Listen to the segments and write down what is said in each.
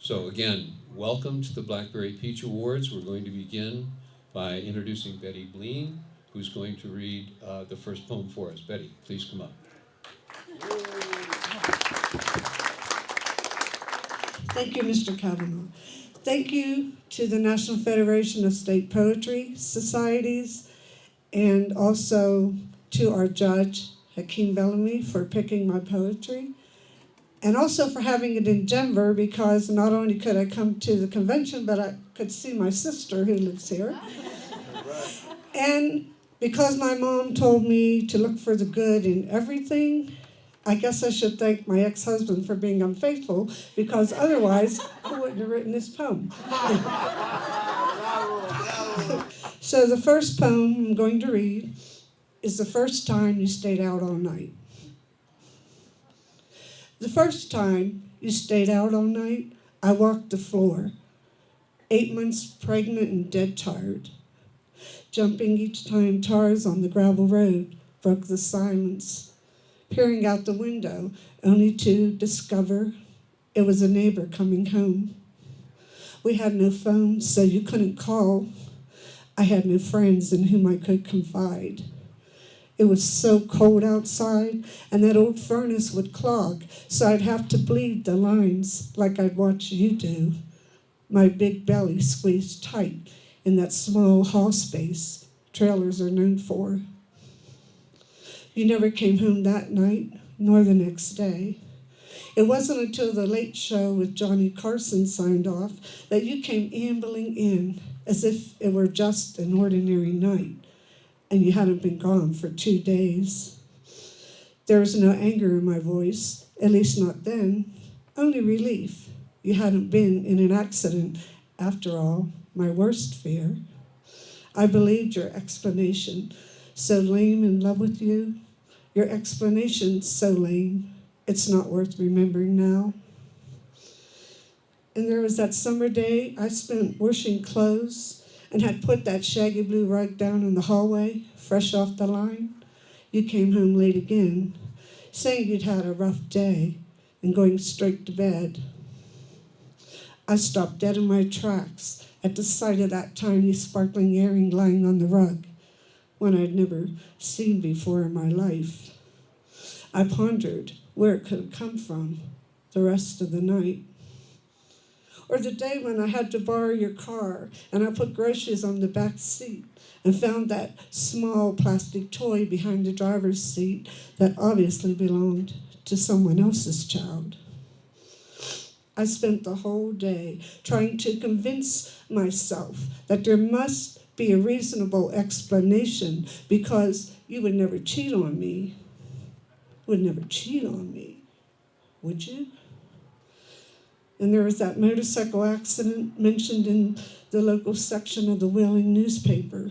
So again, welcome to the Blackberry Peach Awards. We're going to begin by introducing Betty Bleen, who's going to read the first poem for us. Betty, please come up. Thank you, Mr. Kavanaugh. Thank you to the National Federation of State Poetry Societies, and also to our judge, Hakeem Bellamy, for picking my poetry, and also for having it in Denver, because not only could I come to the convention, but I could see my sister who lives here. And because my mom told me to look for the good in everything, I guess I should thank my ex-husband for being unfaithful, because otherwise I wouldn't have written this poem. So the first poem I'm going to read is The First Time You Stayed Out All Night. The first time you stayed out all night, I walked the floor, 8 months pregnant and dead tired, jumping each time cars on the gravel road broke the silence, peering out the window only to discover it was a neighbor coming home. We had no phone, so you couldn't call. I had no friends in whom I could confide. It was so cold outside, and that old furnace would clog, so I'd have to bleed the lines like I'd watch you do. My big belly squeezed tight in that small hall space trailers are known for. You never came home that night, nor the next day. It wasn't until the late show with Johnny Carson signed off that you came ambling in as if it were just an ordinary night, and you hadn't been gone for 2 days. There was no anger in my voice, at least not then, only relief. You hadn't been in an accident, after all, my worst fear. I believed your explanation, so lame in love with you. Your explanation, so lame, it's not worth remembering now. And there was that summer day I spent washing clothes and had put that shaggy blue rug down in the hallway, fresh off the line. You came home late again, saying you'd had a rough day and going straight to bed. I stopped dead in my tracks at the sight of that tiny sparkling earring lying on the rug, one I'd never seen before in my life. I pondered where it could have come from the rest of the night. Or the day when I had to borrow your car and I put groceries on the back seat and found that small plastic toy behind the driver's seat that obviously belonged to someone else's child. I spent the whole day trying to convince myself that there must be a reasonable explanation, because you would never cheat on me. Would never cheat on me, would you? And there was that motorcycle accident mentioned in the local section of the Wheeling newspaper,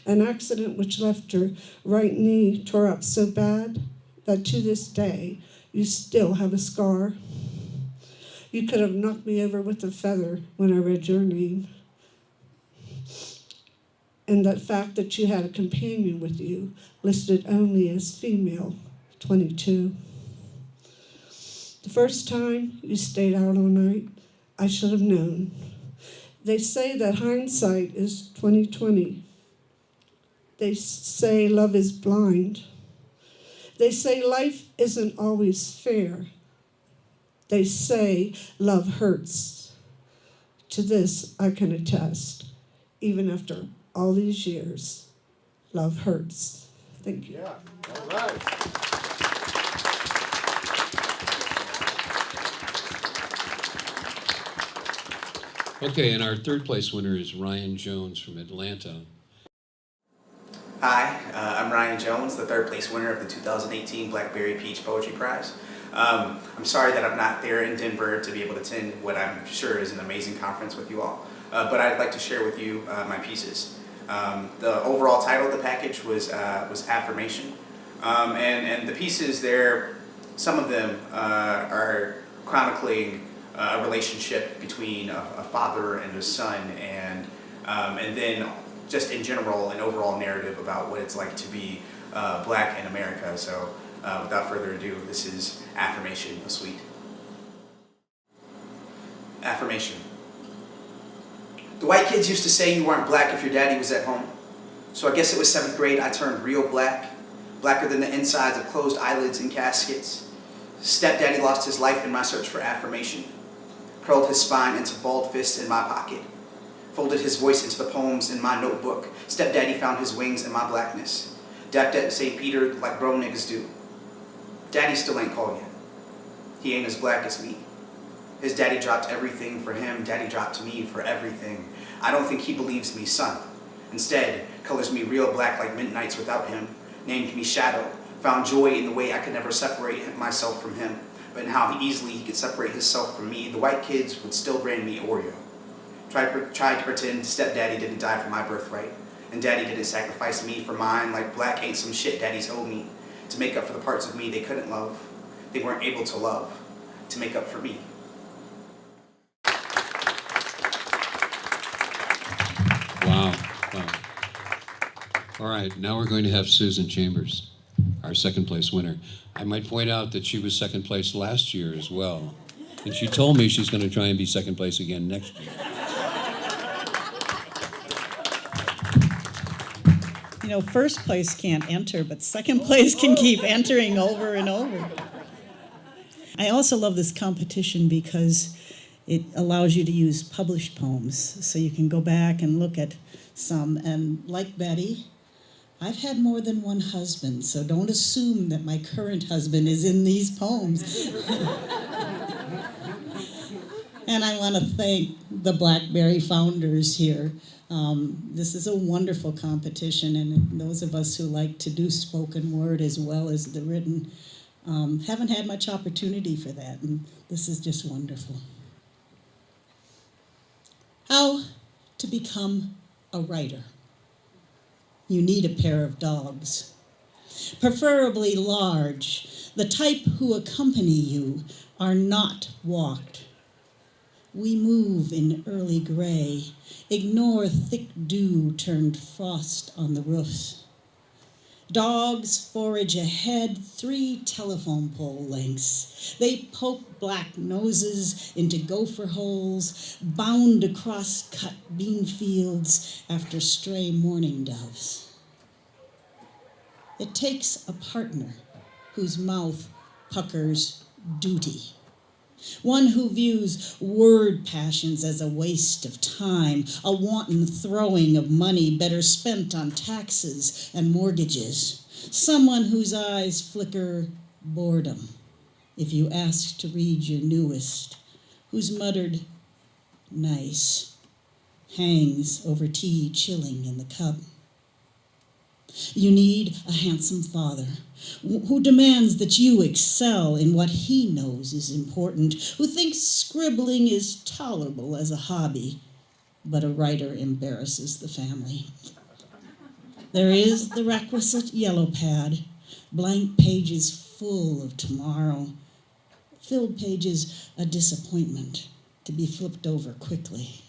an accident which left her right knee tore up so bad that to this day you still have a scar. You could have knocked me over with a feather when I read your name. And that fact that you had a companion with you, listed only as female, 22. The first time you stayed out all night, I should have known. They say that hindsight is 20/20. They say love is blind. They say life isn't always fair. They say love hurts. To this I can attest. Even after all these years, love hurts. Thank you. Yeah, all right. Okay, and our third place winner is Ryan Jones from Atlanta. Hi, I'm Ryan Jones, the third place winner of the 2018 Blackberry Peach Poetry Prize. I'm sorry that I'm not there in Denver to be able to attend what I'm sure is an amazing conference with you all, but I'd like to share with you my pieces. The overall title of the package was Affirmation, and the pieces there, some of them are chronicling a relationship between a father and a son, and then just in general an overall narrative about what it's like to be black in America. So without further ado, this is Affirmation, a Suite. Affirmation. The white kids used to say you weren't black if your daddy was at home. So I guess it was 7th grade I turned real black, blacker than the insides of closed eyelids and caskets. Stepdaddy lost his life in my search for affirmation, curled his spine into bald fists in my pocket, folded his voice into the poems in my notebook. Stepdaddy found his wings in my blackness, dapped at St. Peter like grown niggas do. Daddy still ain't called yet. He ain't as black as me. His daddy dropped everything for him. Daddy dropped me for everything. I don't think he believes me, son. Instead, colors me real black like midnights without him, named me Shadow, found joy in the way I could never separate myself from him, but in how easily he could separate himself from me. The white kids would still brand me Oreo. Tried to pretend stepdaddy didn't die for my birthright, and daddy didn't sacrifice me for mine, like black ain't some shit daddies owe me, to make up for the parts of me they couldn't love, they weren't able to love, to make up for me. Wow. All right, now we're going to have Susan Chambers, our second place winner. I might point out that she was second place last year as well. And she told me she's going to try and be second place again next year. You know, first place can't enter, but second place can keep entering over and over. I also love this competition because it allows you to use published poems, so you can go back and look at some. And like Betty, I've had more than one husband, so don't assume that my current husband is in these poems. And I want to thank the Blackberry founders here. This is a wonderful competition, and those of us who like to do spoken word as well as the written haven't had much opportunity for that, and this is just wonderful. How to become a writer. You need a pair of dogs, preferably large. The type who accompany you are not walked. We move in early gray, ignore thick dew turned frost on the roofs. Dogs forage ahead 3 telephone pole lengths. They poke black noses into gopher holes, bound across cut bean fields after stray mourning doves. It takes a partner whose mouth puckers duty. One who views word passions as a waste of time, a wanton throwing of money better spent on taxes and mortgages. Someone whose eyes flicker boredom if you ask to read your newest, whose muttered, nice, hangs over tea chilling in the cup. You need a handsome father who demands that you excel in what he knows is important, who thinks scribbling is tolerable as a hobby, but a writer embarrasses the family. There is the requisite yellow pad, blank pages full of tomorrow, filled pages a disappointment to be flipped over quickly.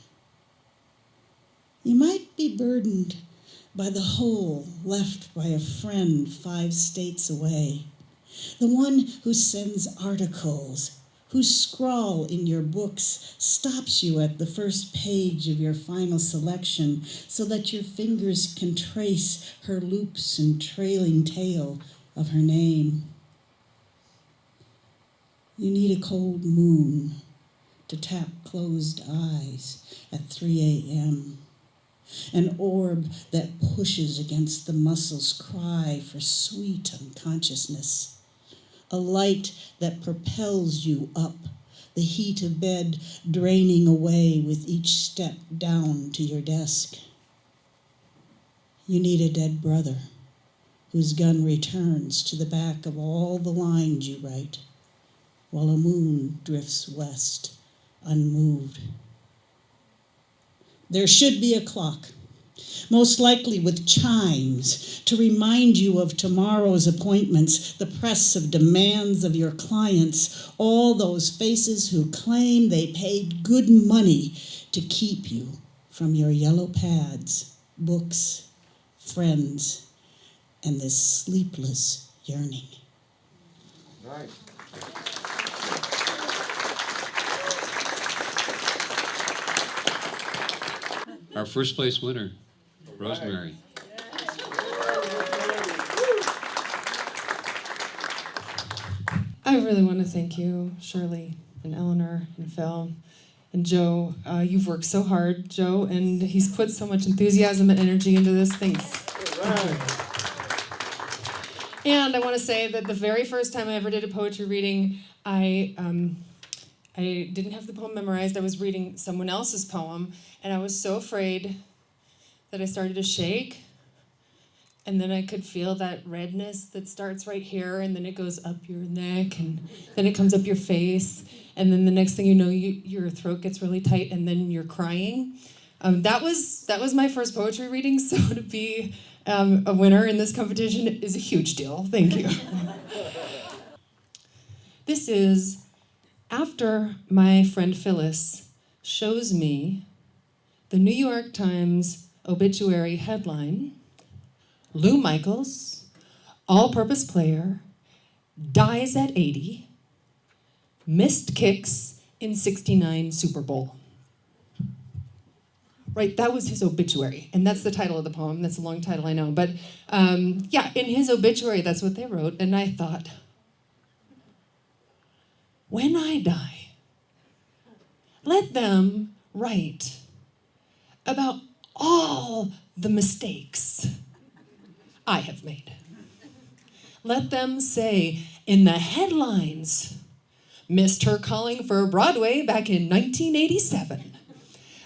You might be burdened by the hole left by a friend 5 states away, the one who sends articles, whose scrawl in your books stops you at the first page of your final selection so that your fingers can trace her loops and trailing tail of her name. You need a cold moon to tap closed eyes at 3 a.m., an orb that pushes against the muscle's cry for sweet unconsciousness. A light that propels you up, the heat of bed draining away with each step down to your desk. You need a dead brother whose gun returns to the back of all the lines you write, while a moon drifts west, unmoved. There should be a clock, most likely with chimes, to remind you of tomorrow's appointments, the press of demands of your clients, all those faces who claim they paid good money to keep you from your yellow pads, books, friends, and this sleepless yearning. Right. our first place winner, Rosemary. I really want to thank you, Shirley and Eleanor and Phil and Joe. You've worked so hard, Joe, and he's put so much enthusiasm and energy into this. Thanks. And I want to say that the very first time I ever did a poetry reading, I didn't have the poem memorized. I was reading someone else's poem, and I was so afraid that I started to shake. And then I could feel that redness that starts right here, and then it goes up your neck, and then it comes up your face, and then the next thing you know, your throat gets really tight, and then you're crying. That was my first poetry reading, so to be a winner in this competition is a huge deal. Thank you. This is after my friend Phyllis shows me the New York Times obituary headline, Lou Michaels, all-purpose player, dies at 80, missed kicks in '69 Super Bowl. Right, that was his obituary, and that's the title of the poem. That's a long title, I know, but yeah, in his obituary, that's what they wrote, and I thought, when I die, let them write about all the mistakes I have made. Let them say in the headlines, missed her calling for Broadway back in 1987.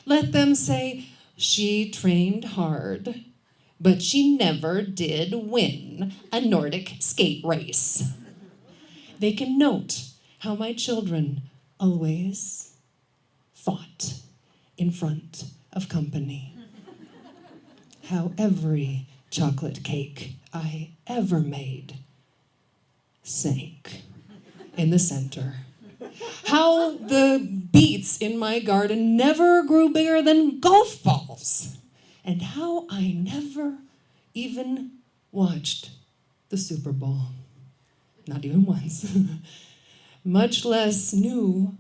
Let them say she trained hard, but she never did win a Nordic skate race. They can note how my children always fought in front of company. How every chocolate cake I ever made sank in the center. How the beets in my garden never grew bigger than golf balls. And how I never even watched the Super Bowl. Not even once. Much less knew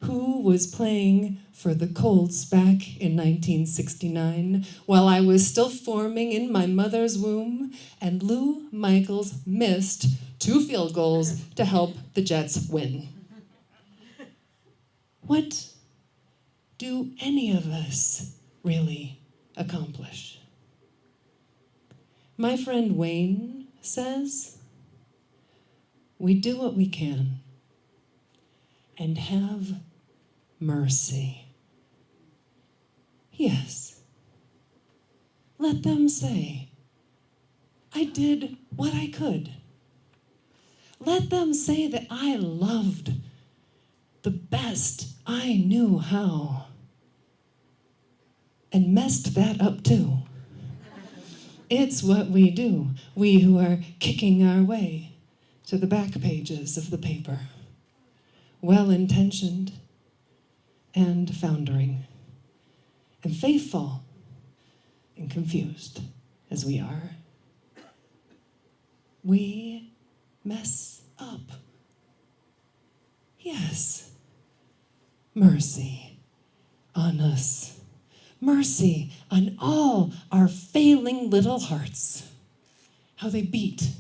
who was playing for the Colts back in 1969 while I was still forming in my mother's womb, and Lou Michaels missed 2 field goals to help the Jets win. What do any of us really accomplish? My friend Wayne says, we do what we can and have mercy. Yes, let them say, I did what I could. Let them say that I loved the best I knew how, and messed that up too. It's what we do, we who are kicking our way to the back pages of the paper, well-intentioned and foundering, and faithful and confused as we are. We mess up. Yes. Mercy on us. Mercy on all our failing little hearts. How they beat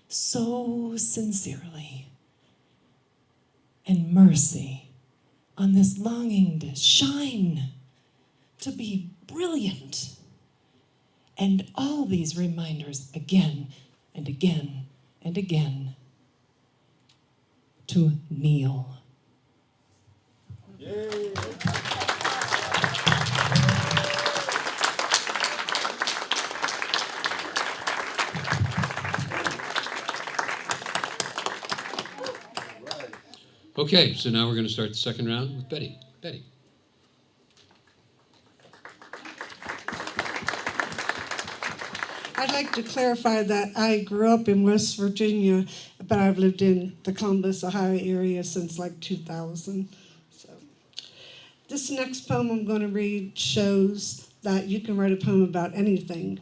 so sincerely. And mercy on this longing to shine, to be brilliant. And all these reminders again and again and again to kneel. Yay. Okay, so now we're going to start the second round with Betty. Betty. I'd like to clarify that I grew up in West Virginia, but I've lived in the Columbus, Ohio area since like 2000. So, this next poem I'm going to read shows that you can write a poem about anything.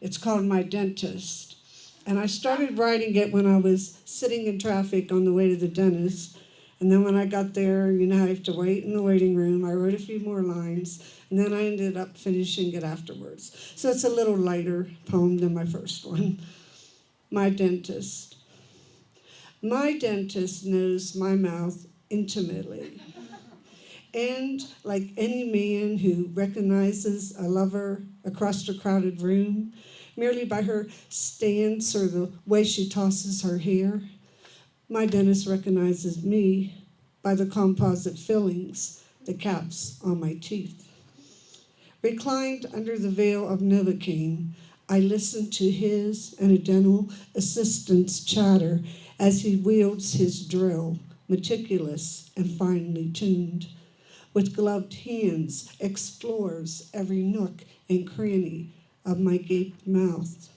It's called My Dentist. And I started writing it when I was sitting in traffic on the way to the dentist. And then when I got there, you know, I have to wait in the waiting room. I wrote a few more lines, and then I ended up finishing it afterwards. So it's a little lighter poem than my first one. My dentist. My dentist knows my mouth intimately. And like any man who recognizes a lover across a crowded room, merely by her stance or the way she tosses her hair, my dentist recognizes me by the composite fillings, the caps on my teeth. Reclined under the veil of Novocaine, I listen to his and a dental assistant's chatter as he wields his drill, meticulous and finely tuned. With gloved hands, explores every nook and cranny of my gaped mouth.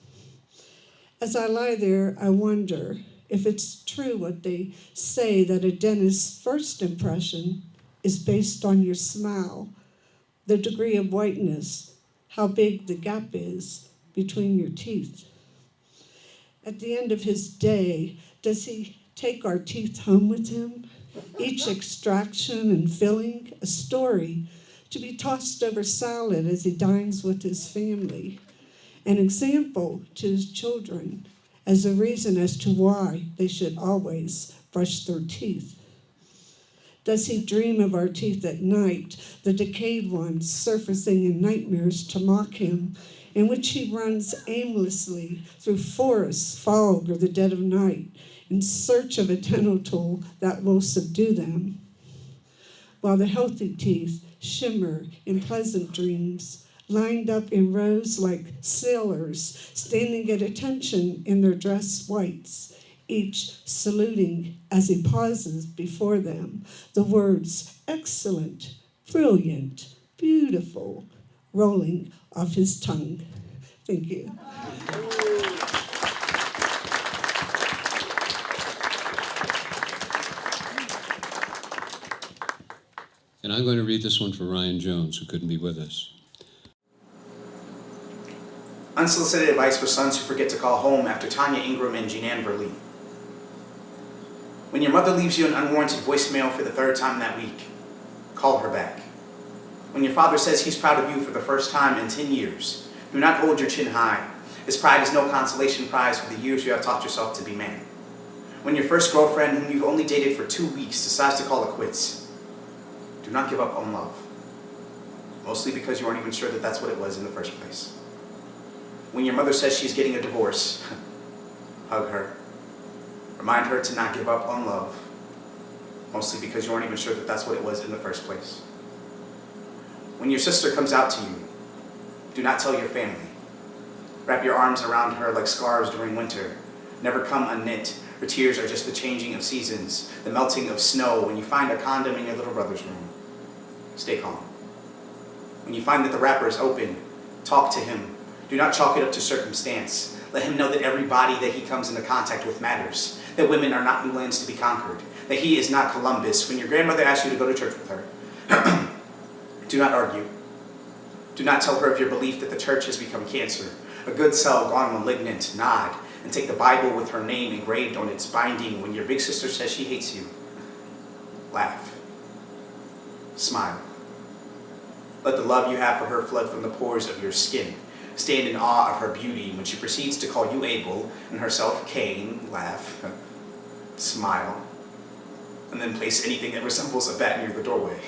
As I lie there, I wonder if it's true what they say that a dentist's first impression is based on your smile, the degree of whiteness, how big the gap is between your teeth. At the end of his day, does he take our teeth home with him? Each extraction and filling a story to be tossed over salad as he dines with his family, an example to his children as a reason as to why they should always brush their teeth. Does he dream of our teeth at night, the decayed ones surfacing in nightmares to mock him, in which he runs aimlessly through forests, fog, or the dead of night, in search of a dental tool that will subdue them, while the healthy teeth shimmer in pleasant dreams, lined up in rows like sailors, standing at attention in their dress whites, each saluting as he pauses before them, the words excellent, brilliant, beautiful, rolling off his tongue. Thank you. And I'm going to read this one for Ryan Jones, who couldn't be with us. Unsolicited advice for sons who forget to call home after Tanya Ingram and Jeananne Verlee. When your mother leaves you an unwarranted voicemail for the third time that week, call her back. When your father says he's proud of you for the first time in 10 years, do not hold your chin high. His pride is no consolation prize for the years you have taught yourself to be man. When your first girlfriend, whom you've only dated for 2 weeks, decides to call it quits, do not give up on love. Mostly because you aren't even sure that that's what it was in the first place. When your mother says she's getting a divorce, hug her. Remind her to not give up on love. Mostly because you aren't even sure that that's what it was in the first place. When your sister comes out to you, do not tell your family. Wrap your arms around her like scarves during winter. Never come unknit. Her tears are just the changing of seasons, the melting of snow when you find a condom in your little brother's room. Stay calm. When you find that the wrapper is open, talk to him. Do not chalk it up to circumstance. Let him know that every body that he comes into contact with matters, that women are not new lands to be conquered, that he is not Columbus. When your grandmother asks you to go to church with her, do not argue. Do not tell her of your belief that the church has become cancer, a good cell gone malignant. Nod and take the Bible with her name engraved on its binding. When your big sister says she hates you, laugh. Smile. Let the love you have for her flood from the pores of your skin. Stand in awe of her beauty when she proceeds to call you Abel and herself Cain. Laugh. Smile. And then place anything that resembles a bat near the doorway.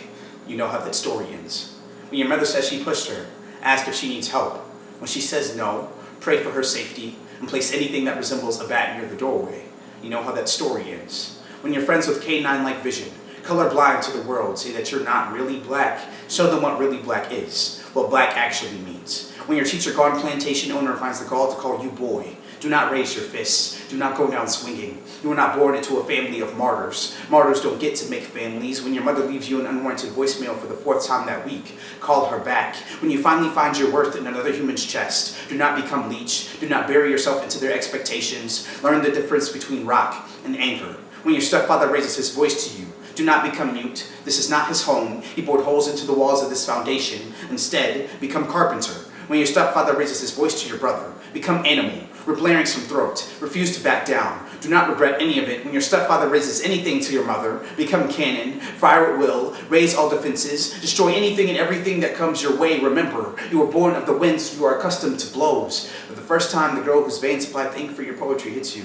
You know how that story ends. When your mother says she pushed her, ask if she needs help. When she says no, pray for her safety and place anything that resembles a bat near the doorway. You know how that story ends. When you're friends with canine-like vision, colorblind to the world, say that you're not really black, show them what really black is, what black actually means. When your teacher gone plantation owner finds the gall to call you boy, do not raise your fists, do not go down swinging. You were not born into a family of martyrs. Martyrs don't get to make families. When your mother leaves you an unwarranted voicemail for the 4th time that week, call her back. When you finally find your worth in another human's chest, do not become leech. Do not bury yourself into their expectations. Learn the difference between rock and anger. When your stepfather raises his voice to you, do not become mute. This is not his home. He bored holes into the walls of this foundation. Instead, become carpenter. When your stepfather raises his voice to your brother, become animal. Rip larynx from throat. Refuse to back down. Do not regret any of it. When your stepfather raises anything to your mother, become cannon, fire at will, raise all defenses, destroy anything and everything that comes your way. Remember, you were born of the winds, you are accustomed to blows. But the first time the girl whose veins supplied the ink for your poetry hits you,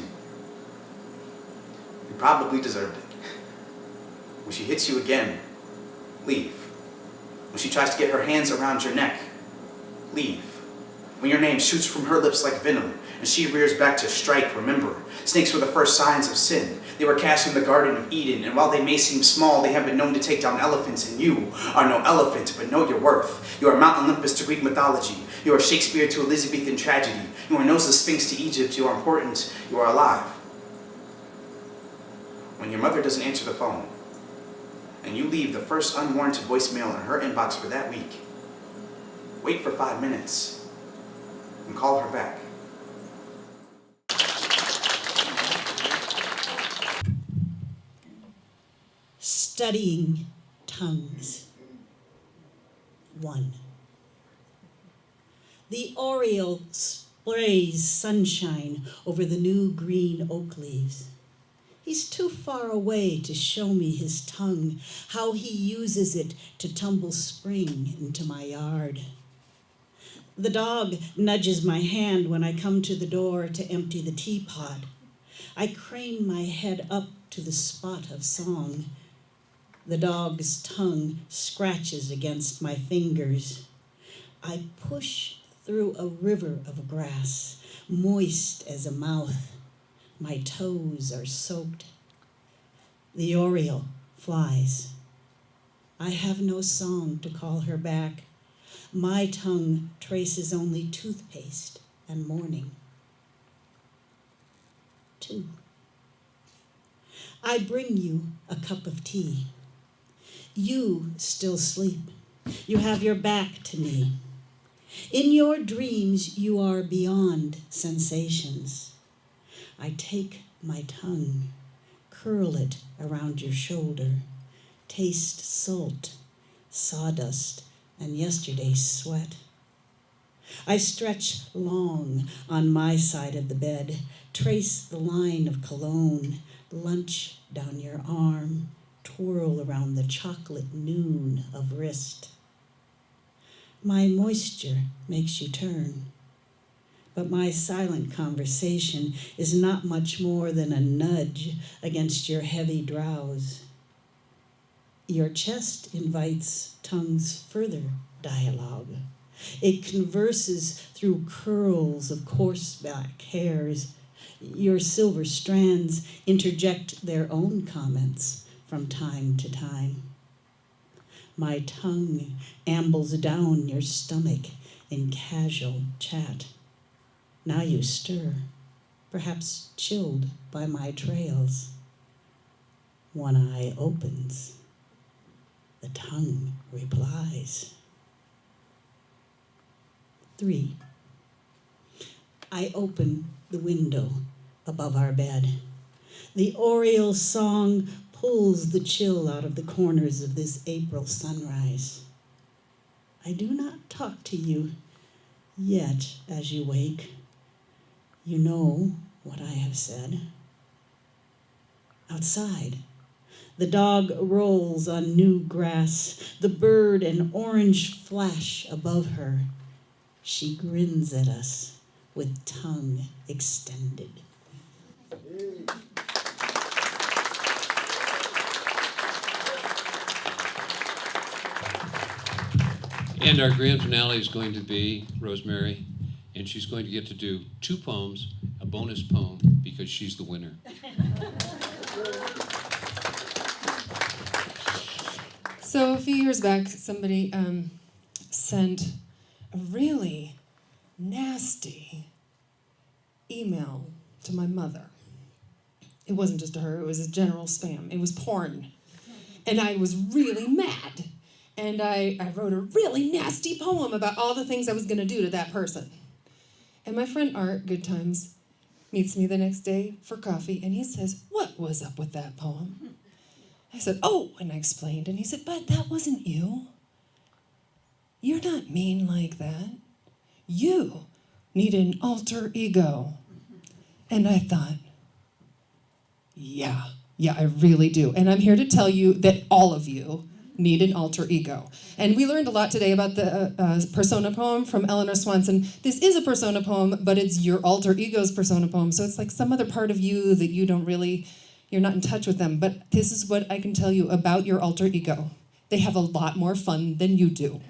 you probably deserved it. When she hits you again, leave. When she tries to get her hands around your neck, leave. When your name shoots from her lips like venom, and she rears back to strike, remember, snakes were the first signs of sin. They were cast in the Garden of Eden, and while they may seem small, they have been known to take down elephants, and you are no elephant, but know your worth. You are Mount Olympus to Greek mythology. You are Shakespeare to Elizabethan tragedy. You are Noah's Sphinx to Egypt. You are important. You are alive. When your mother doesn't answer the phone, and you leave the first unwarranted voicemail in her inbox for that week, wait for 5 minutes and call her back. Studying tongues. 1. The oriole sprays sunshine over the new green oak leaves. He's too far away to show me his tongue, how he uses it to tumble spring into my yard. The dog nudges my hand when I come to the door to empty the teapot. I crane my head up to the spot of song. The dog's tongue scratches against my fingers. I push through a river of grass, moist as a mouth. My toes are soaked. The oriole flies. I have no song to call her back. My tongue traces only toothpaste and morning. 2. I bring you a cup of tea. You still sleep. You have your back to me. In your dreams, you are beyond sensations. I take my tongue, curl it around your shoulder, taste salt, sawdust, and yesterday's sweat. I stretch long on my side of the bed, trace the line of cologne, lunch down your arm, twirl around the chocolate noon of wrist. My moisture makes you turn, but my silent conversation is not much more than a nudge against your heavy drowse. Your chest invites tongue's further dialogue. It converses through curls of coarse black hairs. Your silver strands interject their own comments from time to time. My tongue ambles down your stomach in casual chat. Now you stir, perhaps chilled by my trails. One eye opens. The tongue replies. 3. I open the window above our bed. The oriole's song pulls the chill out of the corners of this April sunrise. I do not talk to you yet as you wake. You know what I have said. Outside, the dog rolls on new grass, the bird an orange flash above her. She grins at us with tongue extended. And our grand finale is going to be Rosemary, and she's going to get to do 2 poems, a bonus poem, because she's the winner. So a few years back, somebody sent a really nasty email to my mother. It wasn't just to her, it was a general spam. It was porn. And I was really mad. And I wrote a really nasty poem about all the things I was going to do to that person. And my friend Art, Good Times, meets me the next day for coffee, and he says, "What was up with that poem?" I said, "Oh," and I explained, and he said, "But that wasn't you. You're not mean like that. You need an alter ego." And I thought, Yeah, I really do. And I'm here to tell you that all of you need an alter ego. And we learned a lot today about the persona poem from Eleanor Swanson. This is a persona poem, but it's your alter ego's persona poem. So it's like some other part of you that you're not in touch with them. But this is what I can tell you about your alter ego. They have a lot more fun than you do.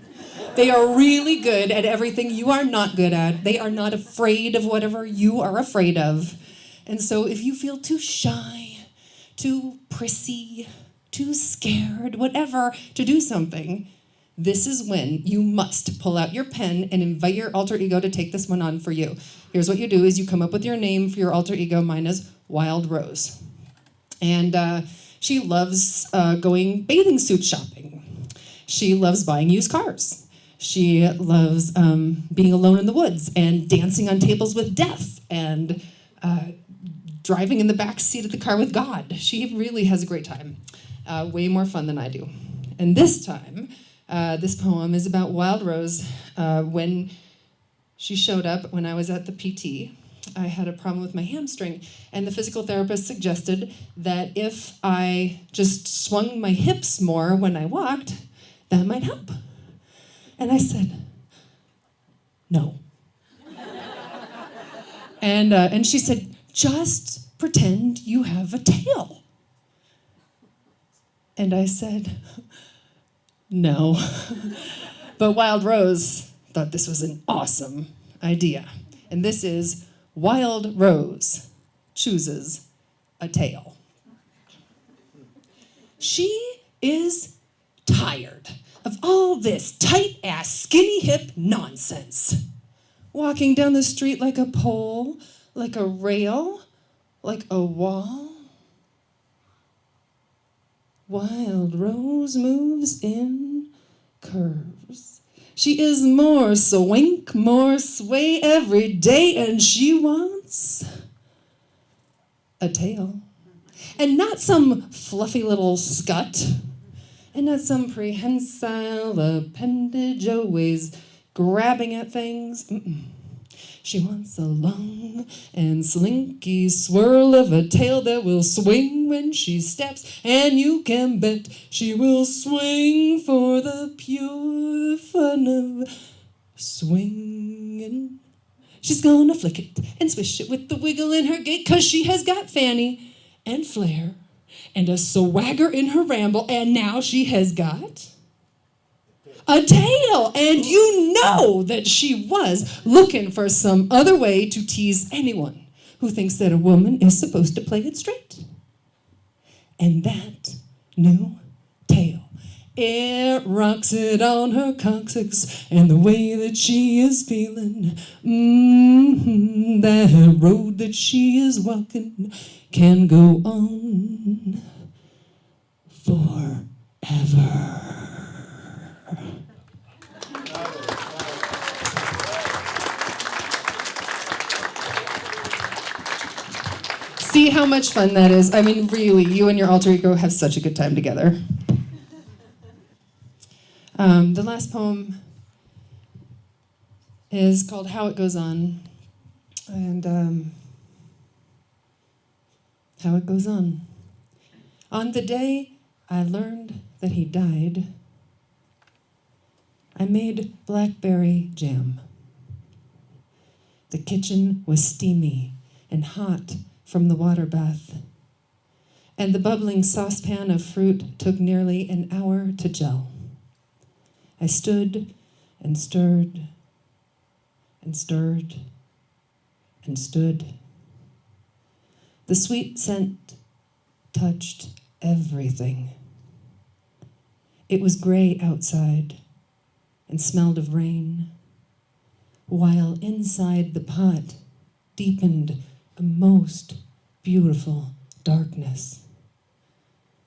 They are really good at everything you are not good at. They are not afraid of whatever you are afraid of. And so if you feel too shy, too prissy, too scared, whatever, to do something, this is when you must pull out your pen and invite your alter ego to take this one on for you. Here's what you do is you come up with your name for your alter ego. Mine is Wild Rose. And she loves going bathing suit shopping. She loves buying used cars. She loves being alone in the woods and dancing on tables with death and driving in the back seat of the car with God. She really has a great time. Way more fun than I do. And this time, this poem is about Wild Rose. When she showed up when I was at the PT, I had a problem with my hamstring, and the physical therapist suggested that if I just swung my hips more when I walked, that might help. And I said, no. And she said, just pretend you have a tail. And I said, no. But Wild Rose thought this was an awesome idea. And this is Wild Rose chooses a tail. She is tired of all this tight-ass, skinny-hip nonsense. Walking down the street like a pole, like a rail, like a wall. Wild Rose moves in curves. She is more swink, more sway every day, and she wants a tail. And not some fluffy little scut, and not some prehensile appendage always grabbing at things. Mm-mm. She wants a long and slinky swirl of a tail that will swing when she steps, and you can bet she will swing for the pure fun of swinging. She's gonna flick it and swish it with the wiggle in her gait, 'cause she has got fanny and flair and a swagger in her ramble, and now she has got a tail. And you know that she was looking for some other way to tease anyone who thinks that a woman is supposed to play it straight. And that new tail, it rocks it on her coccyx and the way that she is feeling. That road that she is walking can go on forever. See how much fun that is? I mean, really, you and your alter ego have such a good time together. The last poem is called How It Goes On. And how it goes on. On the day I learned that he died, I made blackberry jam. The kitchen was steamy and hot from the water bath, and the bubbling saucepan of fruit took nearly an hour to gel. I stood and stirred and stirred and stood. The sweet scent touched everything. It was gray outside and smelled of rain, while inside the pot deepened a most beautiful darkness,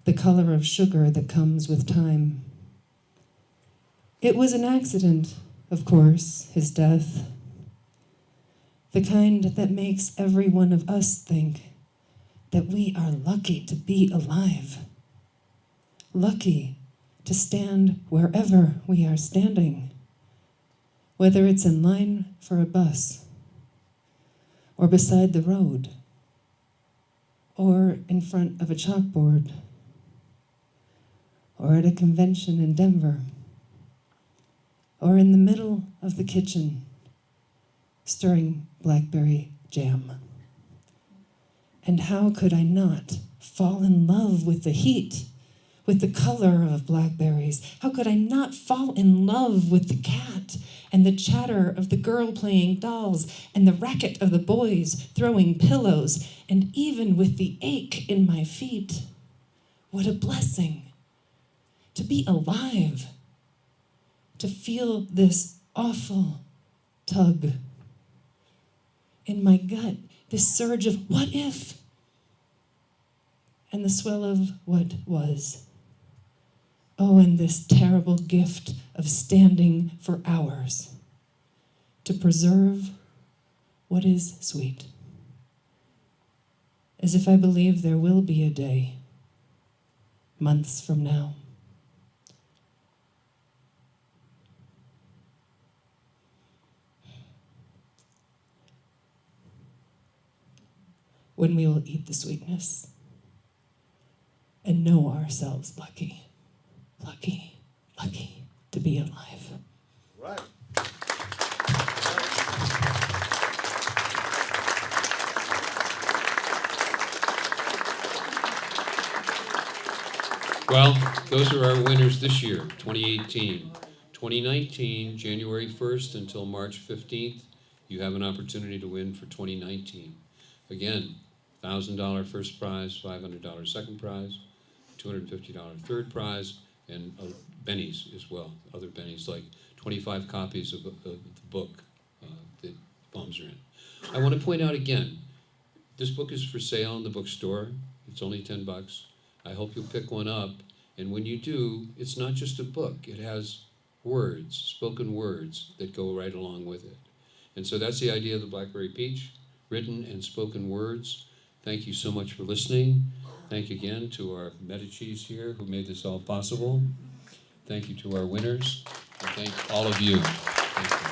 the color of sugar that comes with time. It was an accident, of course, his death, the kind that makes every one of us think that we are lucky to be alive, lucky to stand wherever we are standing, whether it's in line for a bus, or beside the road, or in front of a chalkboard, or at a convention in Denver, or in the middle of the kitchen, stirring blackberry jam. And how could I not fall in love with the heat, with the color of blackberries? How could I not fall in love with the cat and the chatter of the girl playing dolls and the racket of the boys throwing pillows, and even with the ache in my feet? What a blessing to be alive, to feel this awful tug in my gut, this surge of what if, and the swell of what was. Oh, and this terrible gift of standing for hours to preserve what is sweet. As if I believe there will be a day, months from now, when we will eat the sweetness and know ourselves lucky, lucky, lucky to be alive. Right. Well, those are our winners this year, 2018. 2019, January 1st until March 15th, you have an opportunity to win for 2019. Again, $1,000 first prize, $500 second prize, $250 third prize, and bennies as well, other bennies, like 25 copies of the book that poems are in. I want to point out again, this book is for sale in the bookstore. It's only $10. I hope you'll pick one up, and when you do, it's not just a book. It has words, spoken words, that go right along with it. And so that's the idea of the Blackberry Peach, written and spoken words. Thank you so much for listening. Thank you again to our Medicis here who made this all possible. Thank you to our winners. And thank all of you. Thank you.